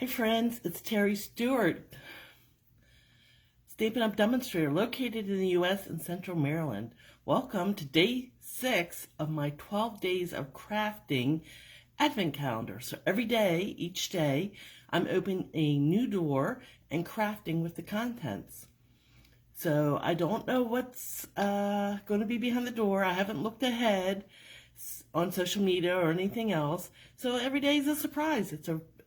Hi friends, it's Terry Stewart, Stampin' Up! Demonstrator located in the U.S. in Central Maryland. Welcome to day 6 of my 12 days of crafting advent calendar. So every day, each day, I'm opening a new door and crafting with the contents. So I don't know what's going to be behind the door. I haven't looked ahead on social media or anything else. So every day is a surprise.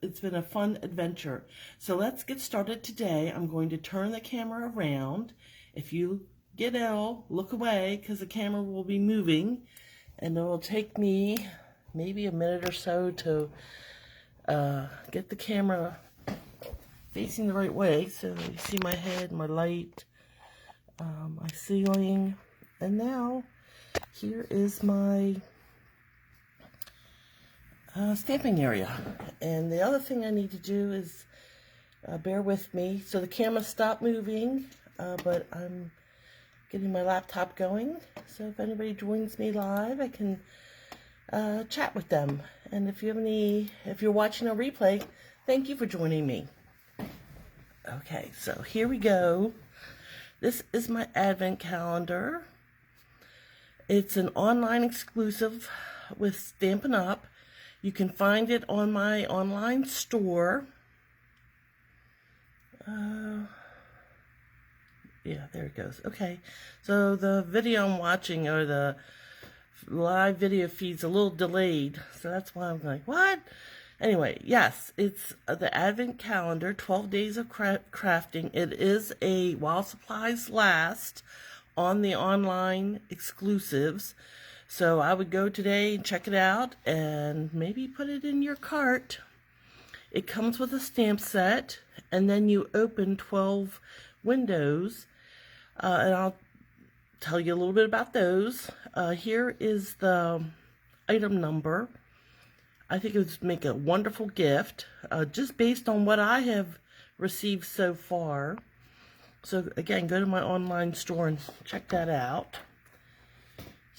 It's been a fun adventure. So let's get started today. I'm going to turn the camera around. If you get ill, look away because the camera will be moving, and it will take me maybe a minute or so to get the camera facing the right way. So you see my head, my light, my ceiling, and now here is my stamping area. And the other thing I need to do is bear with me. So the camera stopped moving, but I'm getting my laptop going. So if anybody joins me live, I can chat with them. And if you're watching a replay, thank you for joining me. Okay, so here we go. This is my advent calendar. It's an online exclusive with Stampin' Up! You can find it on my online store. Yeah, there it goes. Okay, so the video I'm watching, or the live video feed's a little delayed, so that's why I'm like, what? Anyway, yes, it's the Advent Calendar, 12 Days of Crafting. It is a while supplies last on the online exclusives. So I would go today and check it out and maybe put it in your cart. It comes with a stamp set, and then you open 12 windows, and I'll tell you a little bit about those. Here is the item number. I think it would make a wonderful gift, just based on what I have received so far. So again, go to my online store and check that out.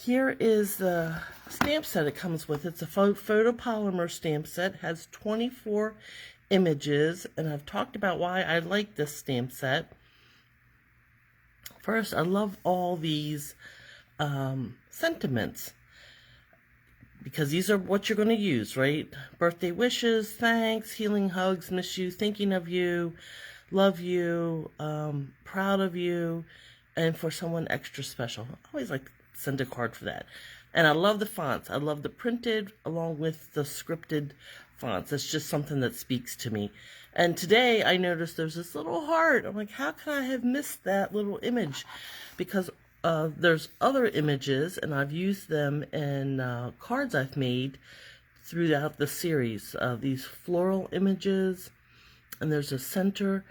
Here is the stamp set it comes with. It's a photopolymer stamp set. It has 24 images, and I've talked about why I like this stamp set. First, I love all these sentiments, because these are what you're going to use, right? Birthday wishes, thanks, healing hugs, miss you, thinking of you, love you, proud of you, and for someone extra special. I always like to send a card for that. And I love the fonts. I love the printed along with the scripted fonts. It's just something that speaks to me. And today I noticed there's this little heart. I'm like, how can I have missed that little image? Because there's other images, and I've used them in cards I've made throughout the series. These floral images, and there's a center.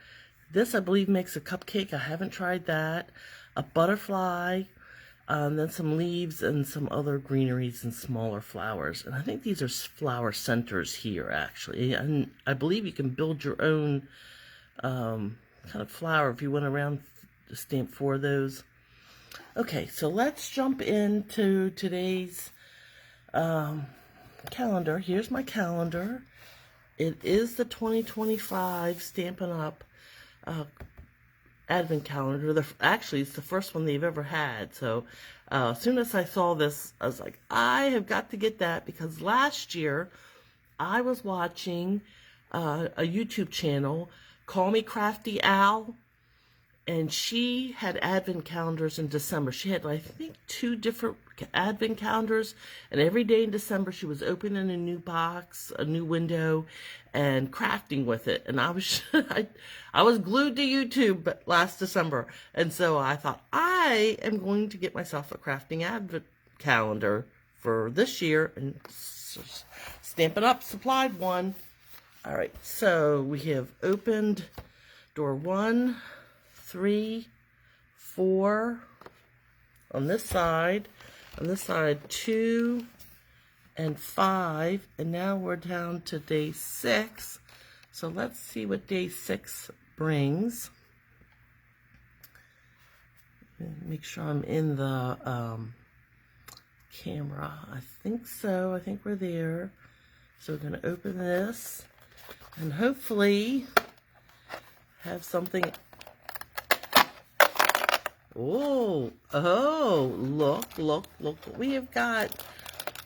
This, I believe, makes a cupcake. I haven't tried that. A butterfly, then some leaves and some other greeneries and smaller flowers. And I think these are flower centers here, actually. And I believe you can build your own kind of flower if you went around to stamp 4 of those. Okay, so let's jump into today's calendar. Here's my calendar. It is the 2025 Stampin' Up! Advent calendar. Actually, it's the first one they've ever had. So as soon as I saw this, I was like, I have got to get that, because last year I was watching a YouTube channel, Call Me Crafty Al, and she had advent calendars in December. She had, I think, 2 different advent calendars, and every day in December she was opening a new box, a new window, and crafting with it. And I was I was glued to YouTube last December, and so I thought, I am going to get myself a crafting advent calendar for this year, and Stampin' Up! Supplied one. All right, so we have opened door 1, 3, 4 on this side. On this side, 2 and 5, and now we're down to day 6. So let's see what day 6 brings. Make sure I'm in the camera. I think so. I think we're there. So we're going to open this. and hopefully have something. Oh, look what we have got.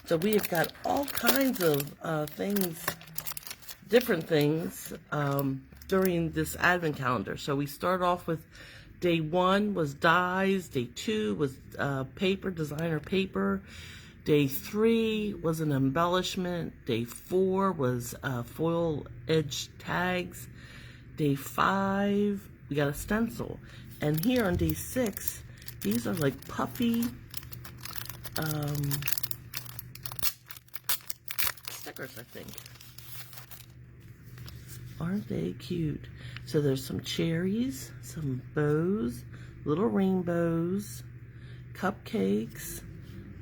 So we have got all kinds of things, different things during this advent calendar. So we start off with day 1 was dies, day 2 was paper, designer paper, day 3 was an embellishment, day 4 was foil edge tags, day 5 we got a stencil, and here on day 6 these are like puffy stickers, I think. Aren't they cute? So there's some cherries, some bows, little rainbows, cupcakes,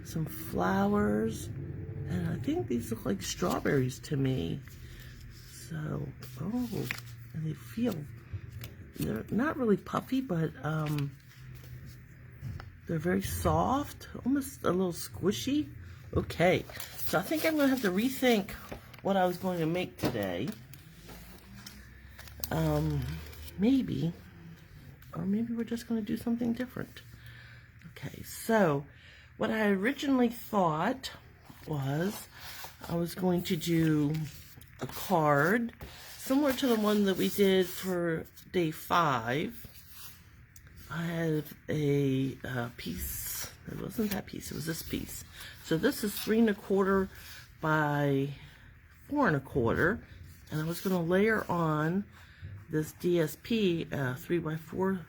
some flowers, and I think these look like strawberries to me. So, oh, and they feel, they're not really puffy, but they're very soft, almost a little squishy. Okay, so I think I'm going to have to rethink what I was going to make today. Maybe, or maybe we're just going to do something different. Okay, so what I originally thought was I was going to do a card similar to the one that we did for day 5. I have a piece. It wasn't that piece, it was this piece. So this is 3 1/4 by 4 1/4, and I was going to layer on this DSP 3 by 4.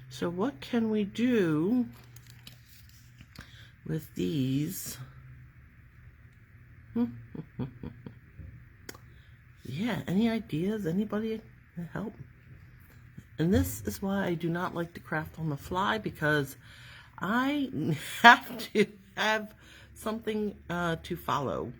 So what can we do with these? Yeah, any ideas? Anybody help? And this is why I do not like to craft on the fly, because I have to have something to follow.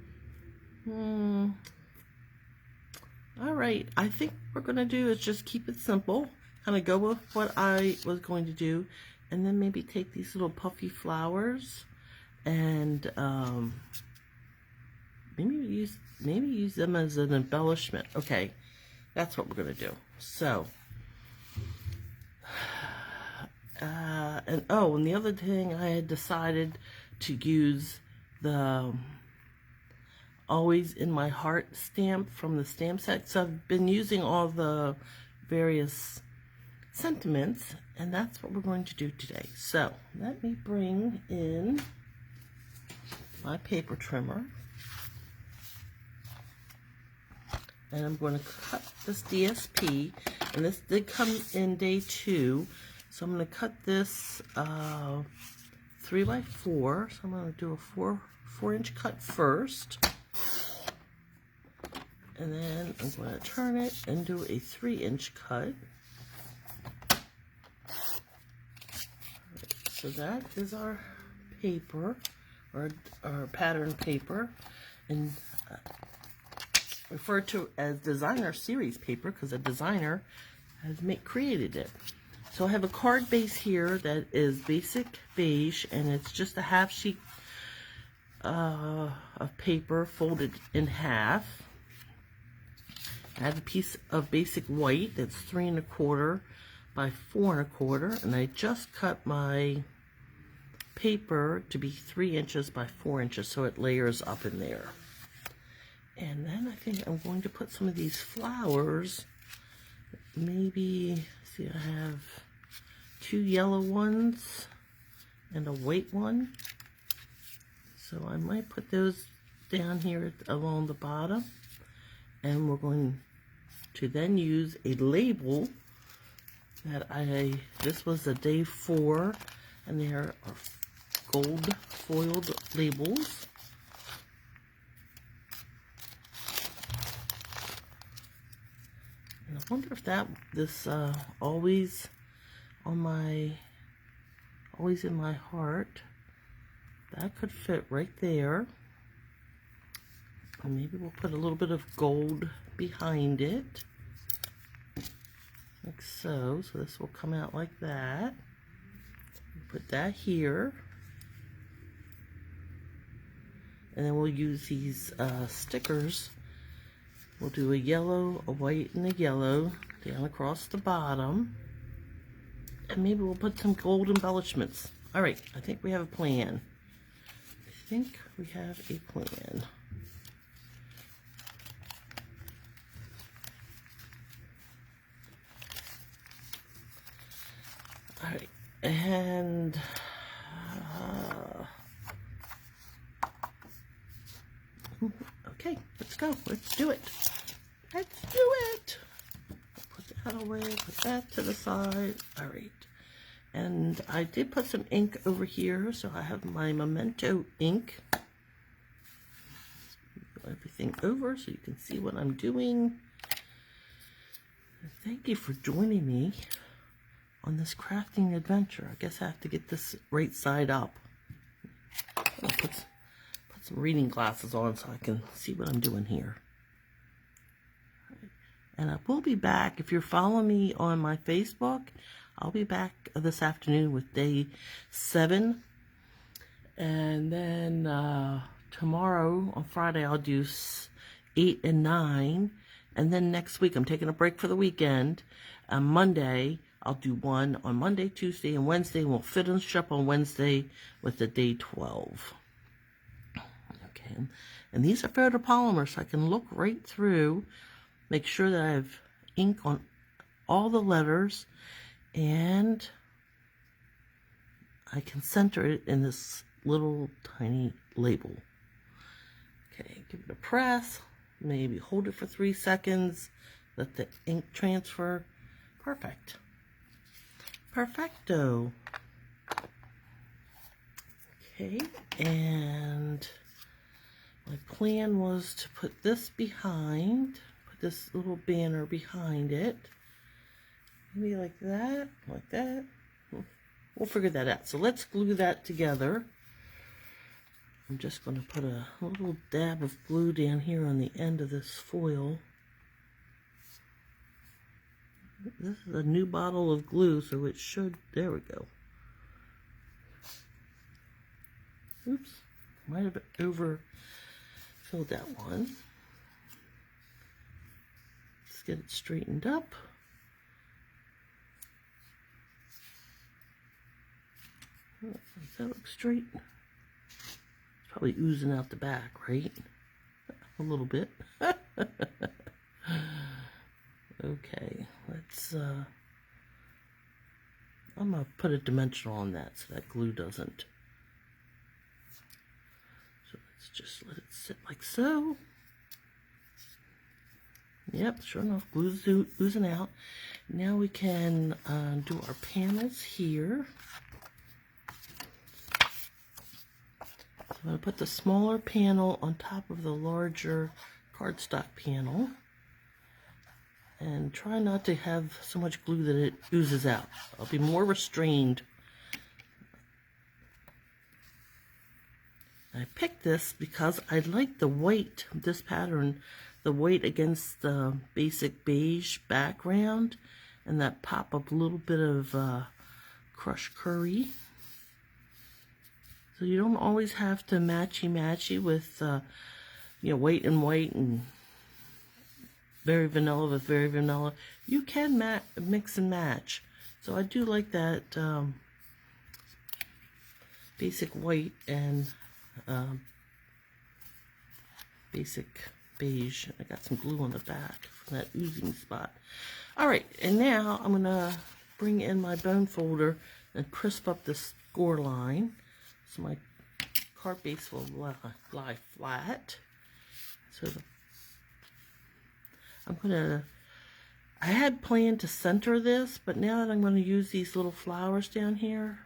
All right, I think what we're going to do is just keep it simple, kind of go with what I was going to do, and then maybe take these little puffy flowers and maybe use them as an embellishment. Okay, that's what we're going to do. So, and the other thing, I had decided to use the Always in My Heart stamp from the stamp set. So I've been using all the various sentiments, and that's what we're going to do today. So let me bring in my paper trimmer, and I'm going to cut this DSP, and this did come in day 2, so I'm going to cut this 3 by 4. So I'm going to do a 4-inch cut first. And then I'm going to turn it and do a 3-inch cut. So that is our paper, or our pattern paper, and referred to as designer series paper because a designer has created it. So I have a card base here that is basic beige, and it's just a half sheet of paper folded in half. I have a piece of basic white that's 3 1/4 by 4 1/4, and I just cut my paper to be 3 inches by 4 inches, so it layers up in there. And then I think I'm going to put some of these flowers, maybe, see, I have 2 yellow ones and a white one, so I might put those down here along the bottom. And we're going to then use a label that this was a day 4, and there are gold foiled labels. And I wonder if this always in my heart, that could fit right there. And maybe we'll put a little bit of gold behind it, like so. So this will come out like that. Put that here. And then we'll use these stickers. We'll do a yellow, a white, and a yellow down across the bottom. And maybe we'll put some gold embellishments. All right, I think we have a plan. I think we have a plan. All right, and okay, let's go. Let's do it. Let's do it. Put that away, put that to the side. All right. And I did put some ink over here, so I have my Memento ink. Everything over so you can see what I'm doing. And thank you for joining me on this crafting adventure. I guess I have to get this right side up. I'll put some reading glasses on so I can see what I'm doing here. And I will be back. If you're following me on my Facebook, I'll be back this afternoon with day 7. And then tomorrow, on Friday, I'll do 8 and 9. And then next week, I'm taking a break for the weekend. On Monday, I'll do 1 on Monday, Tuesday, and Wednesday. We'll finish up on Wednesday with the day 12. Okay. And these are photopolymers, so I can look right through, make sure that I have ink on all the letters, and I can center it in this little tiny label. Okay, give it a press, maybe hold it for 3 seconds, let the ink transfer. Perfect. Perfecto. Okay, and my plan was to put this behind, put this little banner behind it. Maybe like that, like that. We'll figure that out. So let's glue that together. I'm just going to put a little dab of glue down here on the end of this foil. This is a new bottle of glue, so it should, there we go. Oops, might have overfilled that one. Let's get it straightened up. Does that look straight? It's probably oozing out the back, right? A little bit. Okay, let's, I'm going to put a dimensional on that so that glue doesn't. So let's just let it sit like so. Yep, sure enough, glue's oozing out. Now we can do our panels here. So I'm going to put the smaller panel on top of the larger cardstock panel. And try not to have so much glue that it oozes out. I'll be more restrained. I picked this because I like the white, this pattern, the white against the basic beige background, and that pop-up little bit of crushed curry. So you don't always have to matchy-matchy with, you know, white and white and very vanilla with very vanilla. You can mix and match. So I do like that basic white and basic beige. I got some glue on the back from that oozing spot. Alright, and now I'm going to bring in my bone folder and crisp up this score line. So my card base will lie flat. So I had planned to center this, but now that I'm going to use these little flowers down here,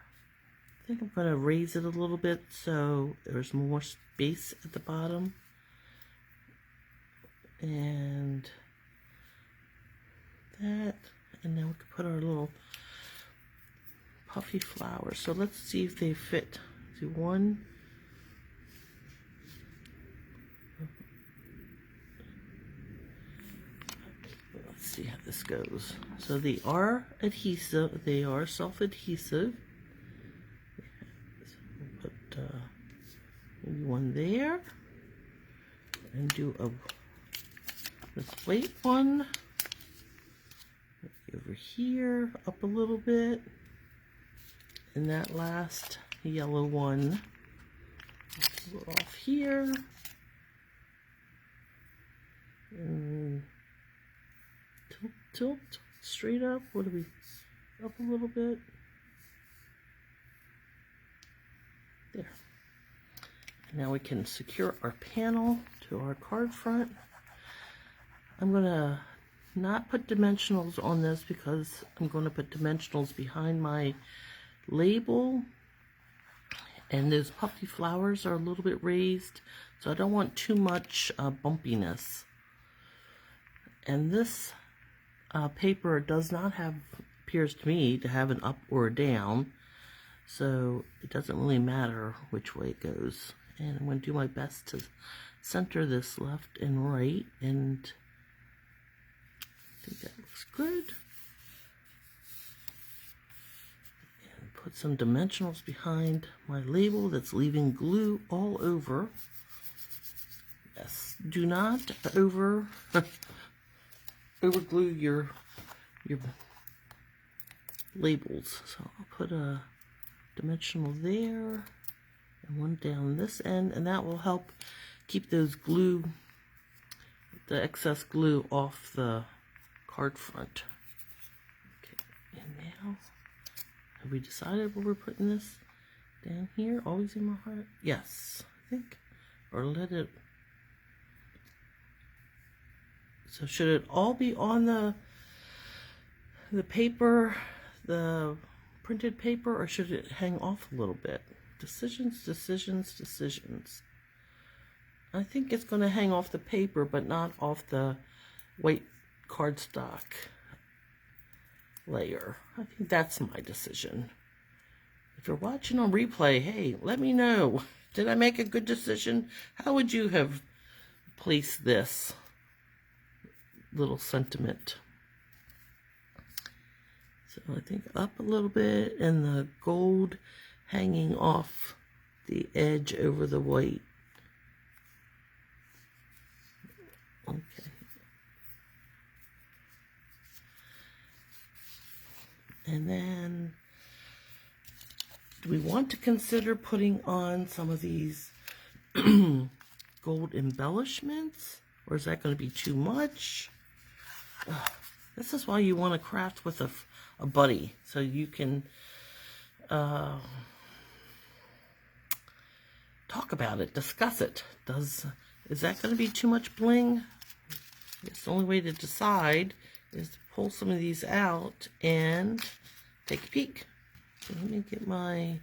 I think I'm going to raise it a little bit so there's more space at the bottom. And that, and then we can put our little puffy flowers. So let's see if they fit. Do one. Let's see how this goes. So they are adhesive. They are self-adhesive. So we'll put maybe one one there, and do this white one over here, up a little bit, and that last yellow one off here, and tilt straight up. What do we, up a little bit, there. And now we can secure our panel to our card front. I'm gonna not put dimensionals on this because I'm going to put dimensionals behind my label, and those puffy flowers are a little bit raised, so I don't want too much bumpiness. And this paper does not have, appears to me, to have an up or a down, so it doesn't really matter which way it goes. And I'm going to do my best to center this left and right, and I think that looks good. And put some dimensionals behind my label that's leaving glue all over. Yes, do not over glue your labels. So I'll put a dimensional there and one down this end, and that will help keep those glue, the excess glue, off the card front. Okay, and now, have we decided where we're putting this? Down here, always in my heart? Yes, I think. Or let it, so should it all be on the paper, the printed paper, or should it hang off a little bit? Decisions, decisions, decisions. I think it's going to hang off the paper, but not off the white cardstock layer. I think that's my decision. If you're watching on replay, hey, let me know. Did I make a good decision? How would you have placed this little sentiment? So I think up a little bit, and the gold hanging off the edge over the white. Okay. And then, do we want to consider putting on some of these gold embellishments? Or is that going to be too much? This is why you want to craft with a buddy, so you can talk about it, discuss it. Is that going to be too much bling? I guess the only way to decide is to pull some of these out and take a peek. So let me get my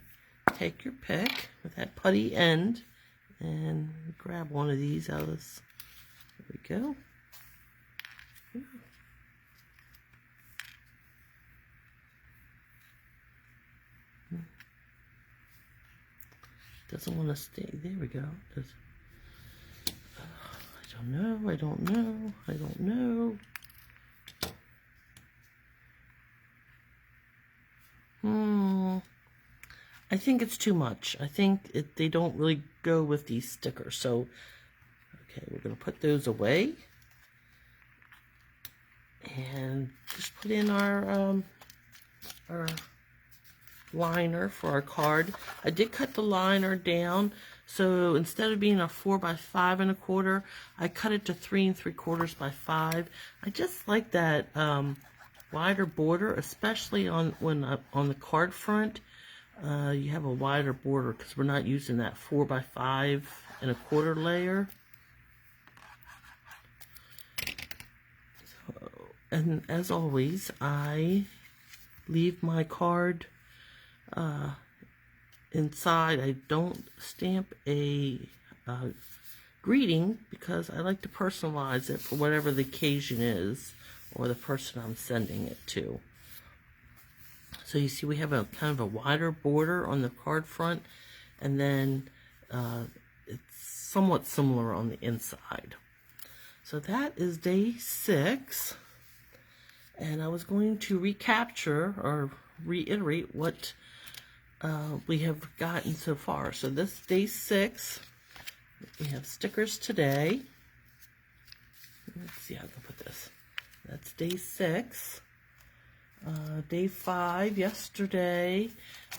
take your pick with that putty end and grab one of these out of this. There we go. Doesn't want to stay. There we go. I don't know. I don't know. I don't know. I think it's too much. I think they don't really go with these stickers. So, okay, we're going to put those away. And just put in our liner for our card. I did cut the liner down, so instead of being a 4 by 5 1/4, I cut it to 3 3/4 by 5. I just like that wider border, especially on the card front. You have a wider border because we're not using that 4 by 5 1/4 layer. So, and as always, I leave my card inside. I don't stamp a greeting because I like to personalize it for whatever the occasion is or the person I'm sending it to. So you see we have a kind of a wider border on the card front, and then it's somewhat similar on the inside. So that is day 6, and I was going to recapture or reiterate what we have gotten so far. So this day 6, We have stickers today. Let's see how I can put this. That's day 6. Day 5, yesterday,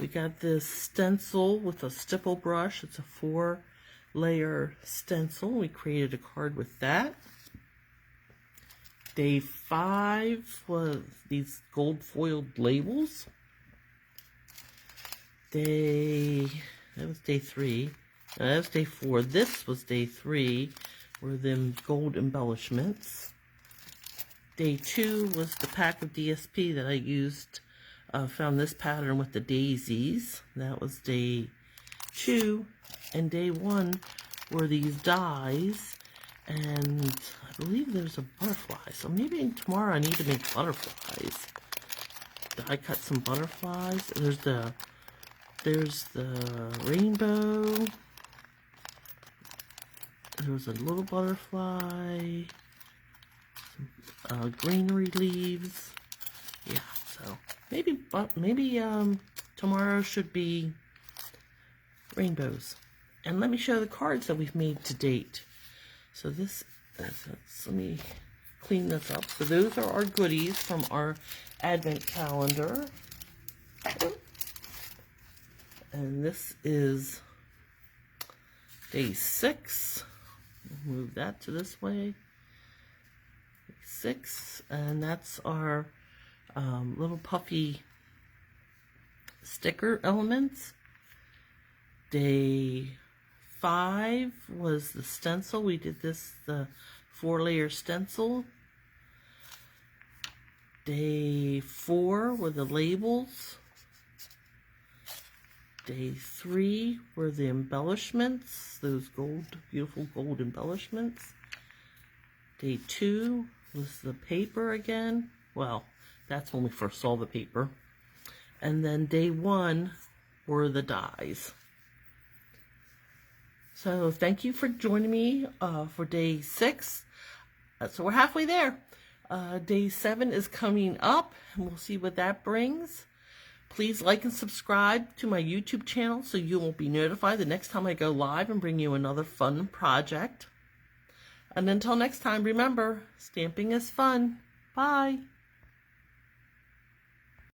we got this stencil with a stipple brush. It's a 4-layer stencil. We created a card with that. Day 5 was these gold foiled labels. That was day 3. No, that was day 4. This was day 3, were them gold embellishments. Day 2 was the pack of DSP that I used, found this pattern with the daisies. That was day 2. And day 1 were these dies. And I believe there's a butterfly. So maybe tomorrow I need to make butterflies. I cut some butterflies. There's the rainbow. There's a little butterfly. Greenery leaves. Yeah, so maybe tomorrow should be rainbows. And let me show the cards that we've made to date. So let me clean this up. So those are our goodies from our advent calendar. And this is day 6. Move that to this way. 6, and that's our little puffy sticker elements. Day 5 was the stencil. We did the 4-layer stencil. Day 4 were the labels. Day 3 were the embellishments, those beautiful gold embellishments. Day 2 was the paper again. Well, that's when we first saw the paper. And then day 1 were the dies. So thank you for joining me for day 6. So we're halfway there. Day 7 is coming up, and we'll see what that brings. Please like and subscribe to my YouTube channel so you will be notified the next time I go live and bring you another fun project. And until next time, remember, stamping is fun. Bye.